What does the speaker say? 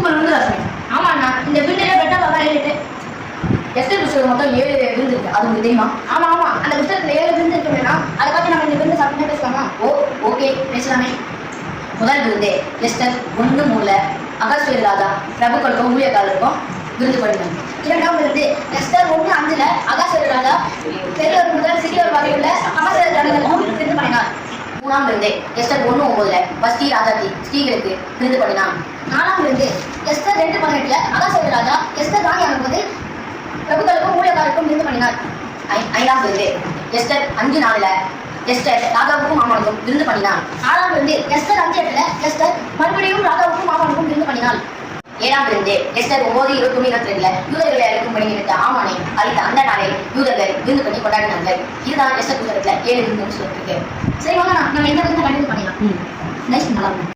Super விருந்து ராசனே. ஆமாண்ணா, இந்த விருந்திலே பெட்டா வகையிட்டு எஸ்டர் புஸ்தகம் மொத்தம் 7 விருந்து இருக்கு. அது உங்களுக்கு தெரியுமா? ஆமா ஆமா, அந்த புத்தகத்துல 7 விருந்து இருக்குன்னா அதை பத்தி நம்ம இந்த விருந்து சாப்பிட்டு பேசலாமா? ஓகே, பேசலாமே. முதல் விருந்து எஸ்டர் 1:3 அகஸ்வேரு ராஜா பிரபுக்களுக்கும் ஊழியக்காரருக்கும் விருந்து பண்ணினாங்க. இரண்டாம் விருந்து எஸ்டர் 1:5 அகாஸ்வேரு ராஜா பெரியவர் முதல் சிறியவர் வரையுள்ள சமஸ்த ஜனங்களுக்கும் விருந்து பண்ணினார். மூணாம் விருந்து எஸ்டர் 1:9 வஸ்தி ராஜாத்தி ஸ்ரீகளுக்கு விருந்து பண்ணினான். நாலாம் விருந்து எஸ்டர் 2:18 அகாஸ்வேரு ராஜா எஸ்டர் ராணி ஆகும்போது பிரபுக்களுக்கும் ஊழியக்காரருக்கும் விருந்து பண்ணினார். ஐந்தாம் விருந்து எஸ்டர் 5:4 எஸ்டர் ராஜாவுக்கும் மாமனுக்கும் விருந்து பண்ணினான். ஆறாம் விருந்து எஸ்டர் 5:8 எஸ்டர் மறுபடியும் ராஜாவுக்கும் மாமனுக்கும் விருந்து பண்ணினாள். ஏழாம் விருந்து எஸ்டர் 9:21-22 யூதர்களை அழைக்கும் பணி நிறுத்த ஆமானை அளித்த அந்த நாளை யூதர்கள் விருந்து பண்ணி கொண்டாடினார்கள். இதுதான் எஸ்டர் புத்தகத்துல 7 விருந்துன்னு சொல்லிருக்கு. சரி வாங்க, நம்ம எந்த விருந்து கண்டிப்பாக பண்ணிடலாம். நைஸ், நல்லா இருக்கும்.